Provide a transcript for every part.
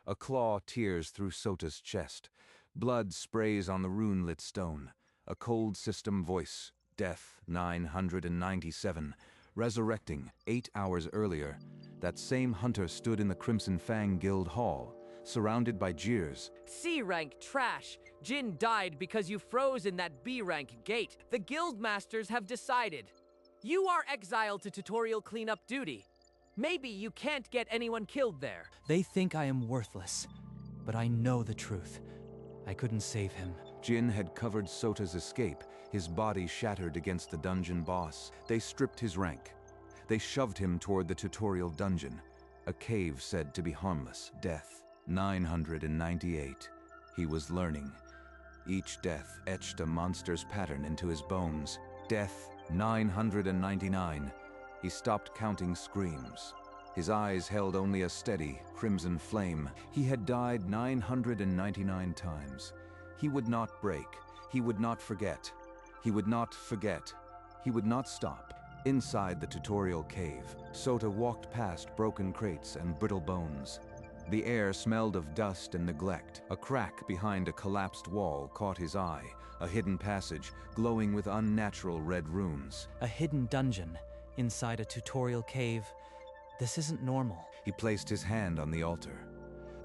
A claw tears through Sota's chest. Blood sprays on the rune-lit stone. A cold system voice, Death 997, resurrecting 8 hours earlier. That same hunter stood in the Crimson Fang Guild Hall, surrounded by jeers. C-rank trash! Jin died because you froze in that B-rank gate. The guild masters have decided. You are exiled to tutorial cleanup duty. Maybe you can't get anyone killed there. They think I am worthless, but I know the truth. I couldn't save him. Jin had covered Sota's escape, his body shattered against the dungeon boss. They stripped his rank. They shoved him toward the tutorial dungeon, a cave said to be harmless. Death 998. He was learning. Each death etched a monster's pattern into his bones. Death 999. He stopped counting screams. His eyes held only a steady, crimson flame. He had died 999 times. He would not break. He would not forget. He would not forget. He would not stop. Inside the tutorial cave, Sota walked past broken crates and brittle bones. The air smelled of dust and neglect. A crack behind a collapsed wall caught his eye, a hidden passage glowing with unnatural red runes. A hidden dungeon inside a tutorial cave. This isn't normal. He placed his hand on the altar.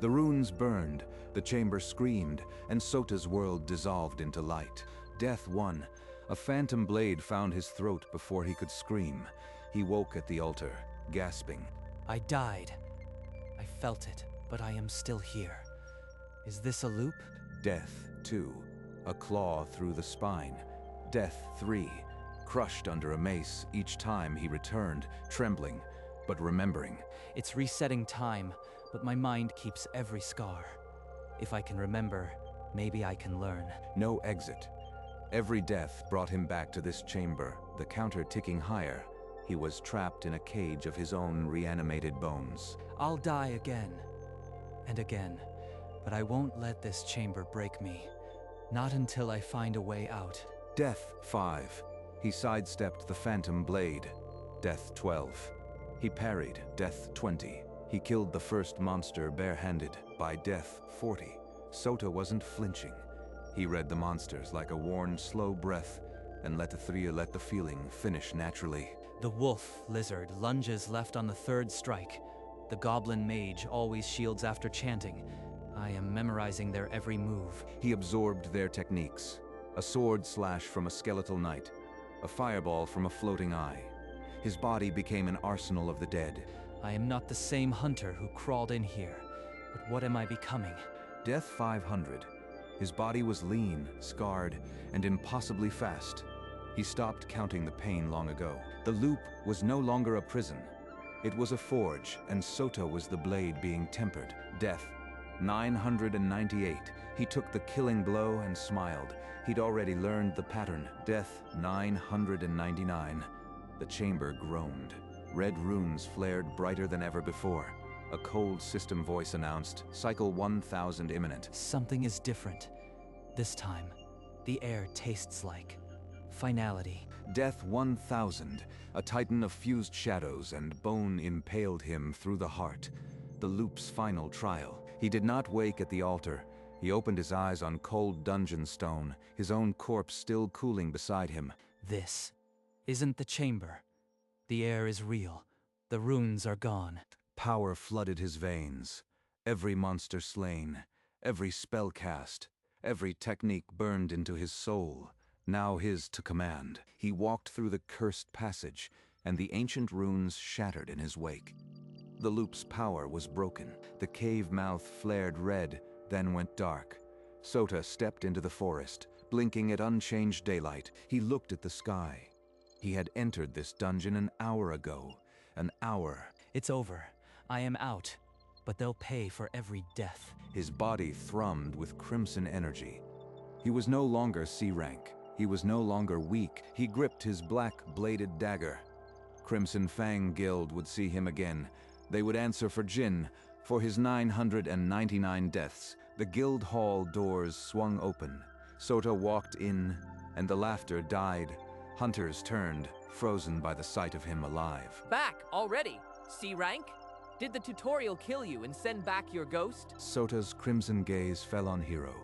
The runes burned, the chamber screamed, and Sota's world dissolved into light. Death won. A phantom blade found his throat before he could scream. He woke at the altar, gasping. I died. I felt it, but I am still here. Is this a loop? Death 2. A claw through the spine. Death 3. Crushed under a mace each time he returned, trembling, but remembering. It's resetting time, but my mind keeps every scar. If I can remember, maybe I can learn. No exit. Every death brought him back to this chamber, the counter ticking higher. He was trapped in a cage of his own reanimated bones. I'll die again and again, but I won't let this chamber break me. Not until I find a way out. Death 5. He sidestepped the phantom blade. Death 12. He parried. Death 20. He killed the first monster barehanded. By Death 40, Sota wasn't flinching. He read the monsters like a worn, slow breath and let the feeling finish naturally. The wolf lizard lunges left on the third strike. The goblin mage always shields after chanting. I am memorizing their every move. He absorbed their techniques. A sword slash from a skeletal knight. A fireball from a floating eye. His body became an arsenal of the dead. I am not the same hunter who crawled in here, but what am I becoming? Death 500. His body was lean, scarred, and impossibly fast. He stopped counting the pain long ago. The loop was no longer a prison. It was a forge, and Sota was the blade being tempered. Death 998. He took the killing blow and smiled. He'd already learned the pattern. Death 999. The chamber groaned. Red runes flared brighter than ever before. A cold system voice announced, Cycle 1000 imminent. Something is different. This time, the air tastes like finality. Death 1000. A titan of fused shadows and bone impaled him through the heart. The loop's final trial. He did not wake at the altar. He opened his eyes on cold dungeon stone, his own corpse still cooling beside him. This isn't the chamber. The air is real. The runes are gone. Power flooded his veins. Every monster slain, every spell cast, every technique burned into his soul, now his to command. He walked through the cursed passage, and the ancient runes shattered in his wake. The loop's power was broken. The cave mouth flared red, then went dark. Sota stepped into the forest, blinking at unchanged daylight. He looked at the sky. He had entered this dungeon an hour ago. An hour. It's over. I am out, but they'll pay for every death. His body thrummed with crimson energy. He was no longer C-rank. He was no longer weak. He gripped his black-bladed dagger. Crimson Fang Guild would see him again. They would answer for Jin, for his 999 deaths. The guild hall doors swung open. Sota walked in, and the laughter died. Hunters turned, frozen by the sight of him alive. Back already? C-rank? Did the tutorial kill you and send back your ghost? Sota's crimson gaze fell on Hiro.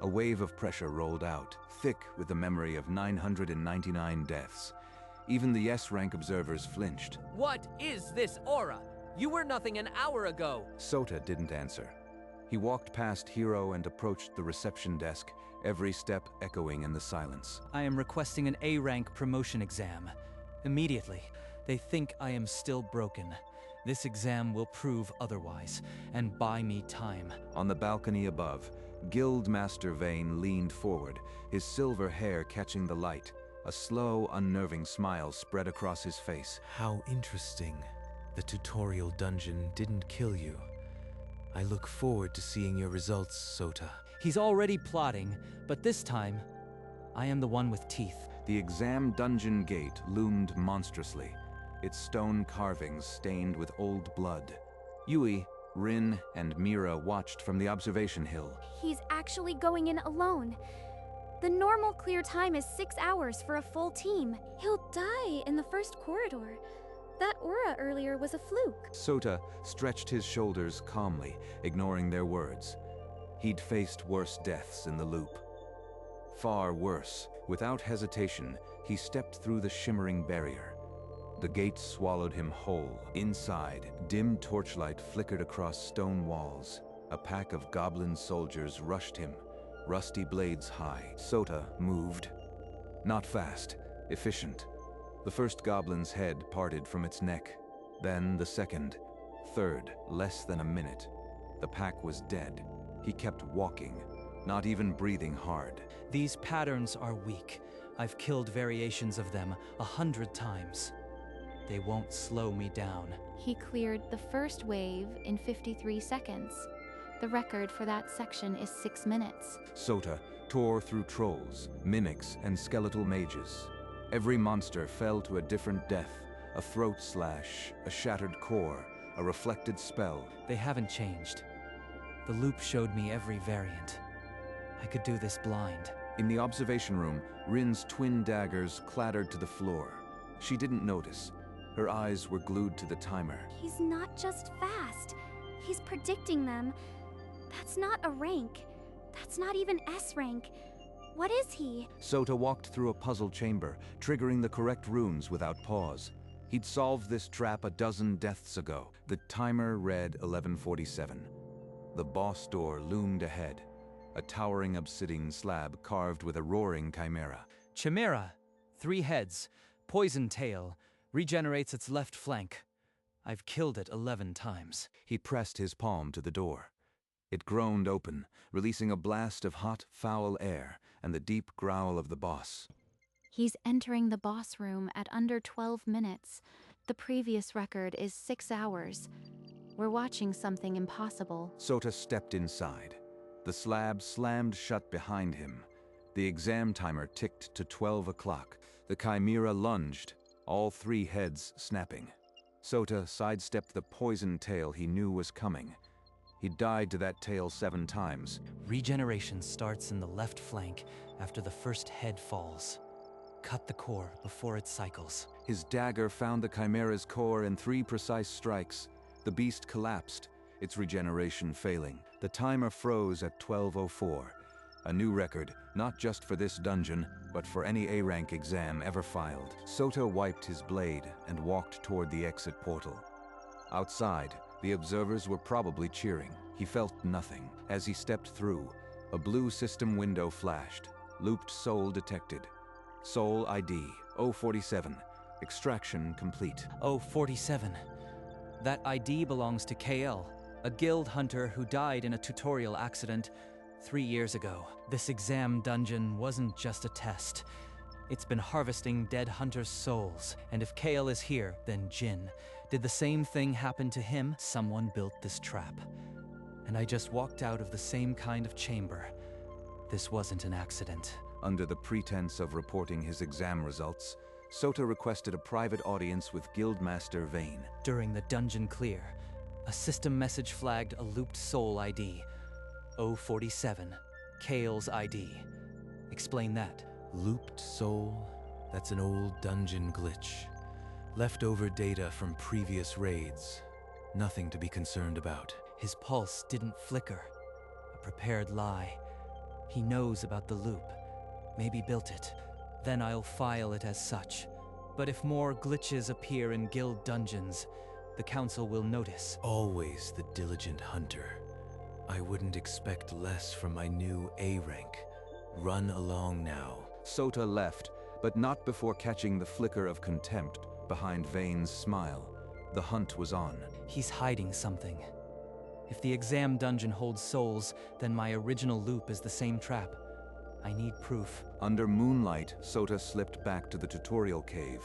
A wave of pressure rolled out, thick with the memory of 999 deaths. Even the S-rank observers flinched. What is this aura? You were nothing an hour ago. Sota didn't answer. He walked past Hiro and approached the reception desk, every step echoing in the silence. I am requesting an A-rank promotion exam. Immediately. They think I am still broken. This exam will prove otherwise, and buy me time. On the balcony above, Guildmaster Vane leaned forward, his silver hair catching the light. A slow, unnerving smile spread across his face. How interesting. The tutorial dungeon didn't kill you. I look forward to seeing your results, Sota. He's already plotting, but this time, I am the one with teeth. The exam dungeon gate loomed monstrously, its stone carvings stained with old blood. Yui, Rin, and Mira watched from the observation hill. He's actually going in alone. The normal clear time is 6 hours for a full team. He'll die in the first corridor. That aura earlier was a fluke. Sota stretched his shoulders calmly, ignoring their words. He'd faced worse deaths in the loop. Far worse. Without hesitation, he stepped through the shimmering barrier. The gate swallowed him whole. Inside, dim torchlight flickered across stone walls. A pack of goblin soldiers rushed him, rusty blades high. Sota moved. Not fast, efficient. The first goblin's head parted from its neck. Then the second, third, less than a minute. The pack was dead. He kept walking, not even breathing hard. These patterns are weak. I've killed variations of them 100 times. They won't slow me down. He cleared the first wave in 53 seconds. The record for that section is 6 minutes. Sota tore through trolls, mimics, and skeletal mages. Every monster fell to a different death, a throat slash, a shattered core, a reflected spell. They haven't changed. The loop showed me every variant. I could do this blind. In the observation room, Rin's twin daggers clattered to the floor. She didn't notice. Her eyes were glued to the timer. He's not just fast. He's predicting them. That's not a rank. That's not even S-rank. What is he? Sota walked through a puzzle chamber, triggering the correct runes without pause. He'd solved this trap a dozen deaths ago. The timer read 11:47. The boss door loomed ahead, a towering obsidian slab carved with a roaring chimera. Chimera, 3 heads, poison tail, regenerates its left flank. I've killed it 11 times. He pressed his palm to the door. It groaned open, releasing a blast of hot, foul air and the deep growl of the boss. He's entering the boss room at under 12 minutes. The previous record is 6 hours. We're watching something impossible. Sota stepped inside. The slab slammed shut behind him. The exam timer ticked to 12 o'clock. The chimera lunged, all 3 heads snapping. Sota sidestepped the poison tail he knew was coming. He died to that tail 7 times. Regeneration starts in the left flank after the first head falls. Cut the core before it cycles. His dagger found the chimera's core in 3 precise strikes. The beast collapsed, its regeneration failing. The timer froze at 12:04. A new record, not just for this dungeon, but for any A-rank exam ever filed. Sota wiped his blade and walked toward the exit portal. Outside, the observers were probably cheering. He felt nothing. As he stepped through, a blue system window flashed. Looped soul detected. Soul ID 047. Extraction complete. 047. That ID belongs to KL, a guild hunter who died in a tutorial accident 3 years ago. This exam dungeon wasn't just a test. It's been harvesting dead hunters' souls. And if KL is here, then Jin. Did the same thing happen to him? Someone built this trap. And I just walked out of the same kind of chamber. This wasn't an accident. Under the pretense of reporting his exam results, Sota requested a private audience with Guildmaster Vane. During the dungeon clear, a system message flagged a looped soul ID. 047. Kale's ID. Explain that. Looped soul? That's an old dungeon glitch. Leftover data from previous raids. Nothing to be concerned about. His pulse didn't flicker. A prepared lie. He knows about the loop. Maybe built it. Then I'll file it as such. But if more glitches appear in guild dungeons, the council will notice. Always the diligent hunter. I wouldn't expect less from my new A rank. Run along now. Sota left, but not before catching the flicker of contempt behind Vane's smile. The hunt was on. He's hiding something. If the exam dungeon holds souls, then my original loop is the same trap. I need proof. Under moonlight, Sota slipped back to the tutorial cave.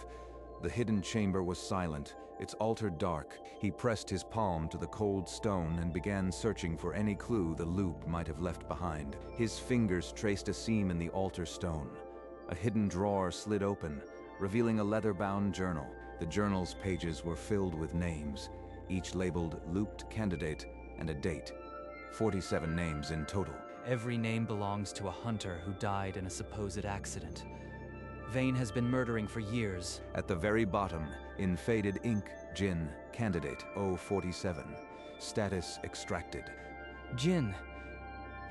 The hidden chamber was silent, its altar dark. He pressed his palm to the cold stone and began searching for any clue the loop might have left behind. His fingers traced a seam in the altar stone. A hidden drawer slid open, revealing a leather-bound journal. The journal's pages were filled with names, each labeled Looped Candidate and a date. 47 names in total. Every name belongs to a hunter who died in a supposed accident. Vane has been murdering for years. At the very bottom, in faded ink, Jin, Candidate 047. Status extracted. Jin.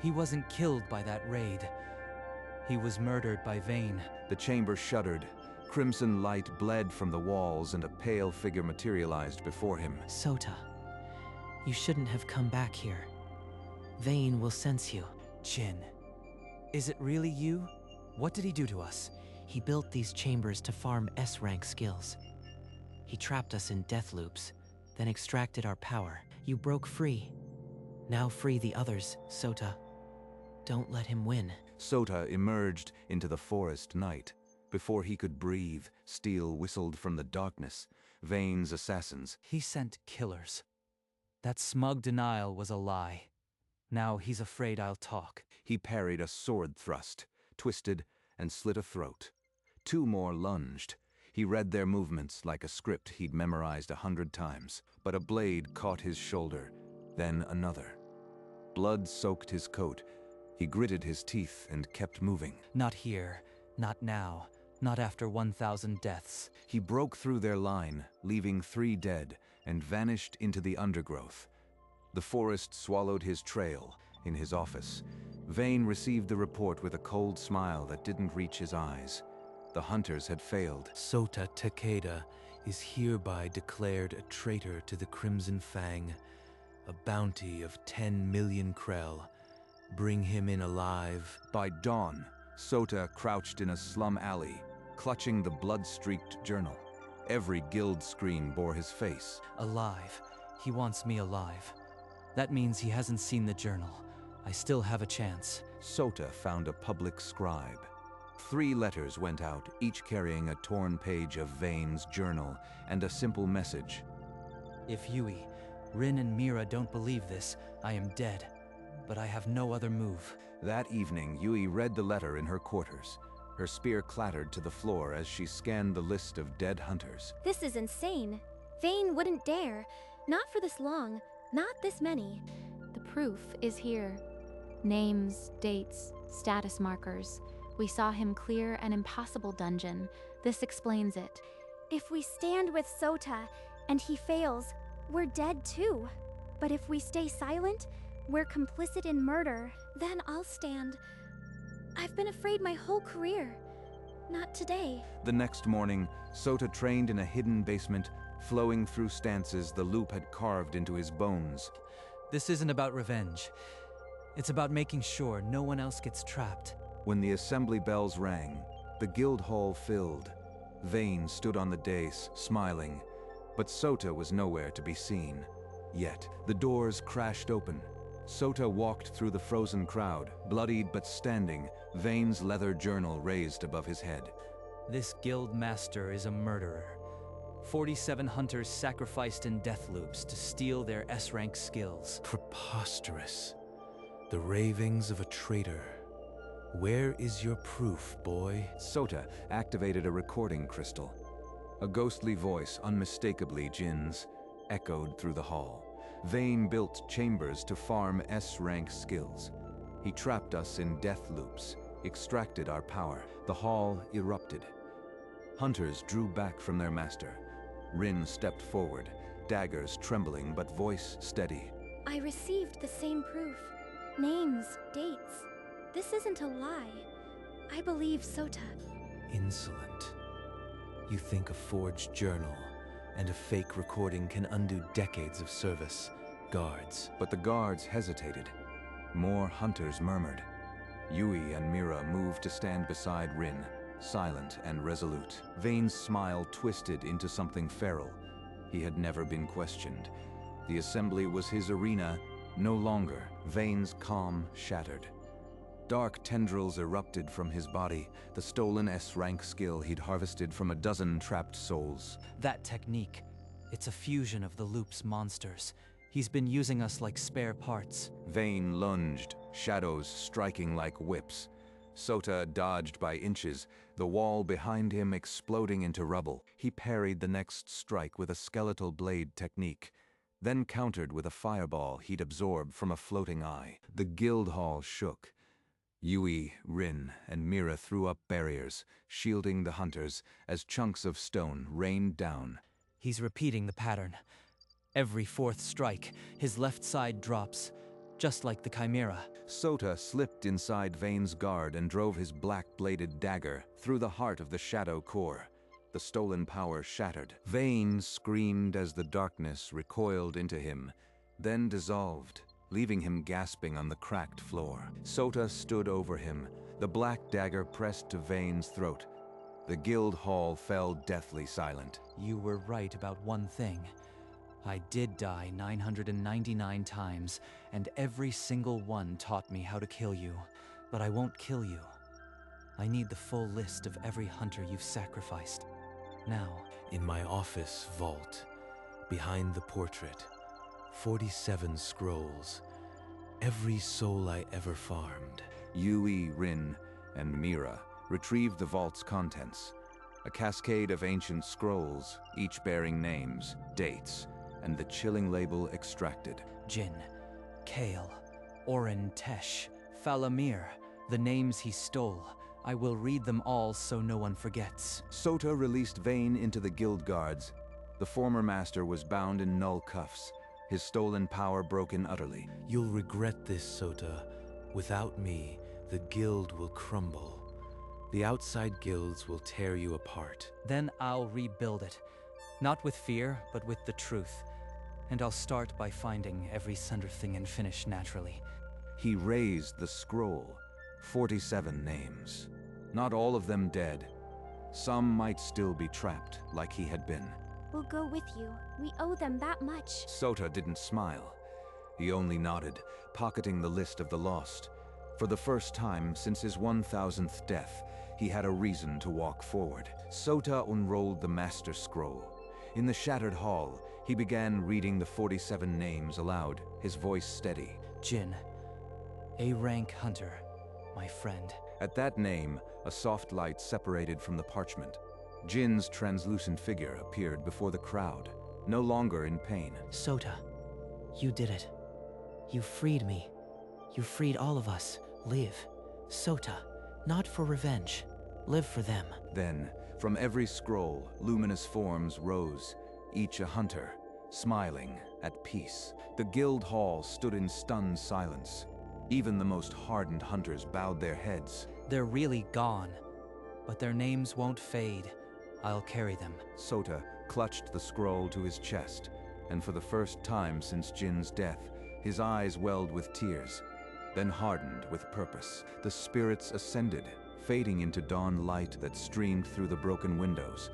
He wasn't killed by that raid. He was murdered by Vane. The chamber shuddered. Crimson light bled from the walls and a pale figure materialized before him. Sota, you shouldn't have come back here. Vane will sense you. Jin. Is it really you? What did he do to us? He built these chambers to farm S-rank skills. He trapped us in death loops, then extracted our power. You broke free. Now free the others, Sota. Don't let him win. Sota emerged into the forest night. Before he could breathe, steel whistled from the darkness. Vane's assassins. He sent killers. That smug denial was a lie. Now he's afraid I'll talk. He parried a sword thrust, twisted, and slit a throat. 2 more lunged. He read their movements like a script he'd memorized 100 times. But a blade caught his shoulder, then another. Blood soaked his coat. He gritted his teeth and kept moving. Not here. Not now. Not after 1,000 deaths. He broke through their line, leaving 3 dead, and vanished into the undergrowth. The forest swallowed his trail. In his office, Vane received the report with a cold smile that didn't reach his eyes. The hunters had failed. Sota Takeda is hereby declared a traitor to the Crimson Fang. A bounty of 10 million krell. Bring him in alive. By dawn, Sota crouched in a slum alley, clutching the blood-streaked journal. Every guild screen bore his face. Alive. He wants me alive. That means he hasn't seen the journal. I still have a chance. Sota found a public scribe. 3 letters went out, each carrying a torn page of Vane's journal and a simple message. If Yui, Rin and Mira don't believe this, I am dead. But I have no other move. That evening, Yui read the letter in her quarters. Her spear clattered to the floor as she scanned the list of dead hunters. This is insane. Vane wouldn't dare. Not for this long. Not this many. The proof is here. Names, dates, status markers. We saw him clear an impossible dungeon. This explains it. If we stand with Sota and he fails, we're dead too. But if we stay silent, we're complicit in murder. Then I'll stand. I've been afraid my whole career. Not today. The next morning, Sota trained in a hidden basement, flowing through stances the loop had carved into his bones. This isn't about revenge. It's about making sure no one else gets trapped. When the assembly bells rang, the guild hall filled. Vane stood on the dais, smiling, but Sota was nowhere to be seen. Yet, the doors crashed open. Sota walked through the frozen crowd, bloodied but standing, Vane's leather journal raised above his head. This guild master is a murderer. 47 hunters sacrificed in death loops to steal their S-rank skills. Preposterous. The ravings of a traitor. Where is your proof, boy? Sota activated a recording crystal. A ghostly voice, unmistakably Jin's, echoed through the hall. Vane built chambers to farm S-rank skills. He trapped us in death loops, extracted our power. The hall erupted. Hunters drew back from their master. Rin stepped forward, daggers trembling but voice steady. I received the same proof. Names, dates. This isn't a lie. I believe Sota. Insolent. You think a forged journal and a fake recording can undo decades of service, guards. But the guards hesitated. More hunters murmured. Yui and Mira moved to stand beside Rin, silent and resolute. Vane's smile twisted into something feral. He had never been questioned. The assembly was his arena, no longer. Vane's calm shattered. Dark tendrils erupted from his body, the stolen S-Rank skill he'd harvested from a dozen trapped souls. That technique, it's a fusion of the loop's monsters. He's been using us like spare parts. Vane lunged, shadows striking like whips. Sota dodged by inches, the wall behind him exploding into rubble. He parried the next strike with a skeletal blade technique, then countered with a fireball he'd absorbed from a floating eye. The guild hall shook. Yui, Rin, and Mira threw up barriers, shielding the hunters as chunks of stone rained down. He's repeating the pattern. Every fourth strike, his left side drops, just like the Chimera. Sota slipped inside Vane's guard and drove his black-bladed dagger through the heart of the shadow core. The stolen power shattered. Vane screamed as the darkness recoiled into him, then dissolved, leaving him gasping on the cracked floor. Sota stood over him, the black dagger pressed to Vane's throat. The guild hall fell deathly silent. You were right about one thing. I did die 999 times, and every single one taught me how to kill you. But I won't kill you. I need the full list of every hunter you've sacrificed. Now, In my office vault, behind the portrait, 47 scrolls. Every soul I ever farmed. Yui, Rin, and Mira retrieved the vault's contents. A cascade of ancient scrolls, each bearing names, dates, and the chilling label extracted. Jin, Kale, Orin Tesh, Falamir, the names he stole. I will read them all so no one forgets. Sota released Vane into the guild guards. The former master was bound in null cuffs, his stolen power broken utterly. You'll regret this, Sota. Without me, the guild will crumble. The outside guilds will tear you apart. Then I'll rebuild it. Not with fear, but with the truth. And I'll start by finding every sunder thing and finish naturally. He raised the scroll. 47 names. Not all of them dead. Some might still be trapped, like he had been. We'll go with you. We owe them that much. Sota didn't smile. He only nodded, pocketing the list of the lost. For the first time since his 1000th death, he had a reason to walk forward. Sota unrolled the Master Scroll. In the shattered hall, he began reading the 47 names aloud, his voice steady. Jin, A-rank hunter, my friend. At that name, a soft light separated from the parchment. Jin's translucent figure appeared before the crowd, no longer in pain. Sota, you did it. You freed me. You freed all of us. Live. Sota, not for revenge. Live for them. Then, from every scroll, luminous forms rose, each a hunter, smiling, at peace. The guild hall stood in stunned silence. Even the most hardened hunters bowed their heads. They're really gone, but their names won't fade. I'll carry them. Sota clutched the scroll to his chest, and for the first time since Jin's death, his eyes welled with tears, then hardened with purpose. The spirits ascended, fading into dawn light that streamed through the broken windows.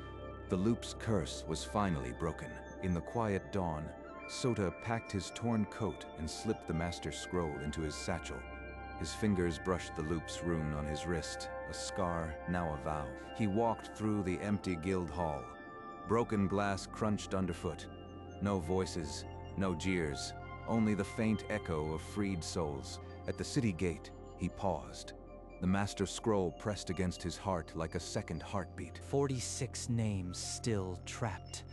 The loop's curse was finally broken. In the quiet dawn, Sota packed his torn coat and slipped the Master Scroll into his satchel. His fingers brushed the loop's rune on his wrist, a scar, now a vow. He walked through the empty guild hall. Broken glass crunched underfoot. No voices, no jeers, only the faint echo of freed souls. At the city gate, he paused. The Master Scroll pressed against his heart like a second heartbeat. 46 names still trapped.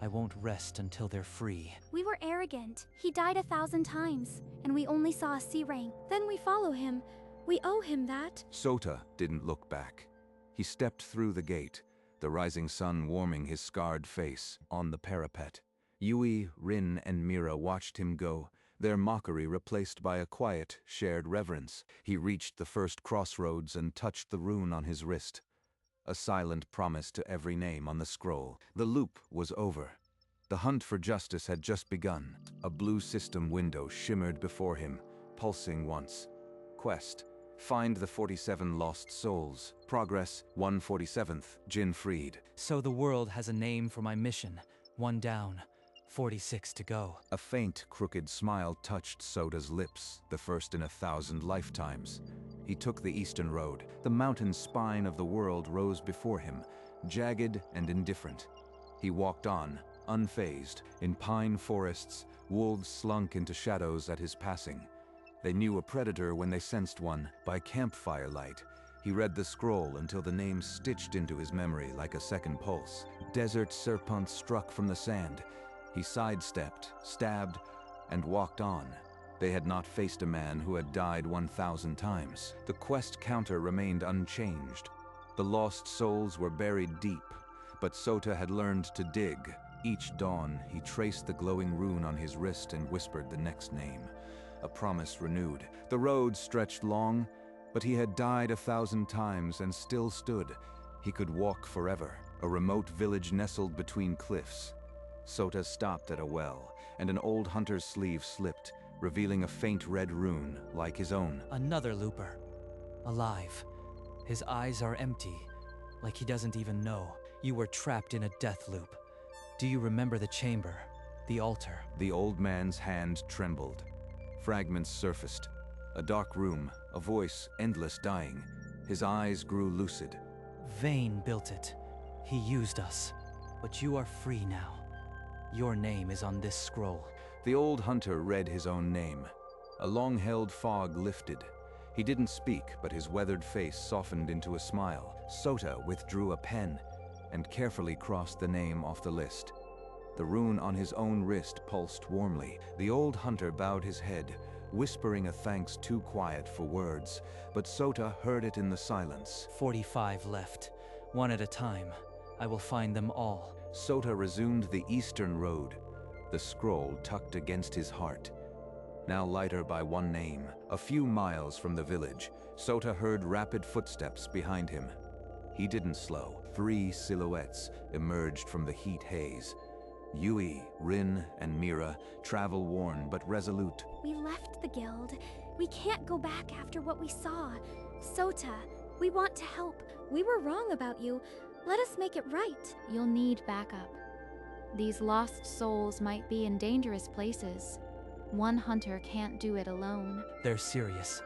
I won't rest until they're free. We were arrogant. He died 1,000 times, and we only saw a C rank. Then we follow him. We owe him that. Sota didn't look back. He stepped through the gate, the rising sun warming his scarred face on the parapet. Yui, Rin, and Mira watched him go, their mockery replaced by a quiet, shared reverence. He reached the first crossroads and touched the rune on his wrist, a silent promise to every name on the scroll. The loop was over. The hunt for justice had just begun. A blue system window shimmered before him, pulsing once. Quest: find the 47 lost souls. Progress: 147th, Jin freed. So the world has a name for my mission. 1 down, 46 to go. A faint, crooked smile touched Sota's lips, the first in 1,000 lifetimes. He took the eastern road. The mountain spine of the world rose before him, jagged and indifferent. He walked on, unfazed. In pine forests, wolves slunk into shadows at his passing. They knew a predator when they sensed one. By campfire light, he read the scroll until the name stitched into his memory like a second pulse. Desert serpents struck from the sand. He sidestepped, stabbed, and walked on. They had not faced a man who had died 1,000 times. The quest counter remained unchanged. The lost souls were buried deep, but Sota had learned to dig. Each dawn, he traced the glowing rune on his wrist and whispered the next name. A promise renewed. The road stretched long, but he had died 1,000 times and still stood. He could walk forever. A remote village nestled between cliffs. Sota stopped at a well, and an old hunter's sleeve slipped, revealing a faint red rune like his own. Another looper. Alive. His eyes are empty, like he doesn't even know. You were trapped in a death loop. Do you remember the chamber, the altar? The old man's hand trembled. Fragments surfaced. A dark room, a voice, endless dying. His eyes grew lucid. Vayne built it. He used us. But you are free now. Your name is on this scroll. The old hunter read his own name. A long-held fog lifted. He didn't speak, but his weathered face softened into a smile. Sota withdrew a pen and carefully crossed the name off the list. The rune on his own wrist pulsed warmly. The old hunter bowed his head, whispering a thanks too quiet for words, but Sota heard it in the silence. 45 left. One at a time. I will find them all. Sota resumed the eastern road, the scroll tucked against his heart. Now lighter by one name. A few miles from the village, Sota heard rapid footsteps behind him. He didn't slow. 3 silhouettes emerged from the heat haze. Yui, Rin, and Mira, travel-worn but resolute. We left the guild. We can't go back after what we saw. Sota, we want to help. We were wrong about you. Let us make it right. You'll need backup. These lost souls might be in dangerous places. One hunter can't do it alone. They're serious.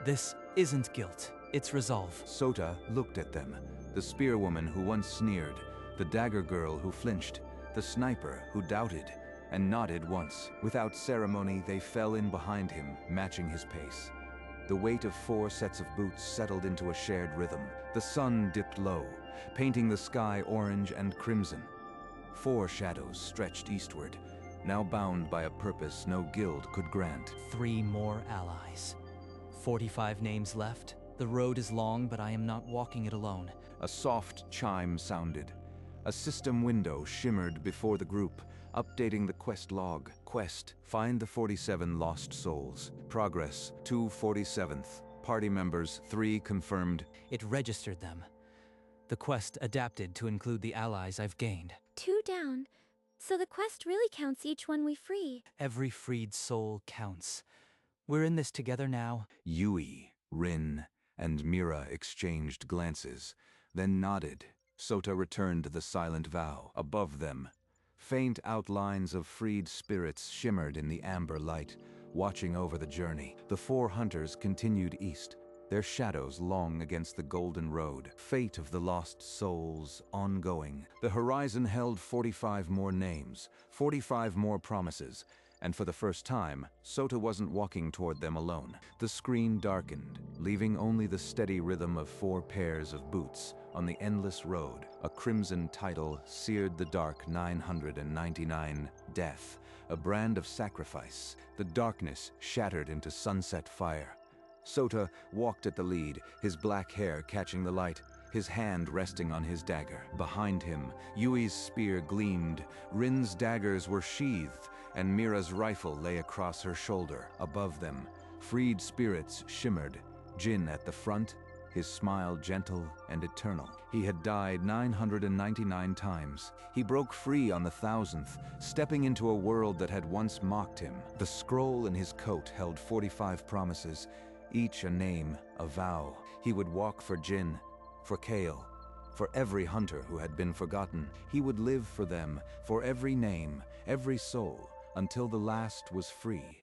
This isn't guilt. It's resolve. Sota looked at them. The spearwoman who once sneered, the dagger girl who flinched, the sniper who doubted, and nodded once. Without ceremony, they fell in behind him, matching his pace. The weight of 4 sets of boots settled into a shared rhythm. The sun dipped low, painting the sky orange and crimson. 4 shadows stretched eastward, now bound by a purpose no guild could grant. 3 more allies. 45 names left. The road is long, but I am not walking it alone. A soft chime sounded. A system window shimmered before the group, updating the quest log. Quest: find the 47 lost souls. Progress: 247th. Party members: 3 confirmed. It registered them. The quest adapted to include the allies I've gained. 2 down. So the quest really counts each one we free. Every freed soul counts. We're in this together now. Yui, Rin, and Mira exchanged glances, then nodded. Sota returned to the silent vow. Above them, faint outlines of freed spirits shimmered in the amber light, watching over the journey. The 4 hunters continued east, their shadows long against the golden road. Fate of the lost souls ongoing. The horizon held 45 more names, 45 more promises, and for the first time, Sota wasn't walking toward them alone. The screen darkened, leaving only the steady rhythm of 4 pairs of boots on the endless road. A crimson title seared the dark 999, Death, a brand of sacrifice. The darkness shattered into sunset fire. Sota walked at the lead, his black hair catching the light, his hand resting on his dagger. Behind him, Yui's spear gleamed, Rin's daggers were sheathed, and Mira's rifle lay across her shoulder. Above them, freed spirits shimmered, Jin at the front, his smile gentle and eternal. He had died 999 times. He broke free on the 1000th, stepping into a world that had once mocked him. The scroll in his coat held 45 promises, each a name, a vow. He would walk for Jin, for Kale, for every hunter who had been forgotten. He would live for them, for every name, every soul, until the last was free.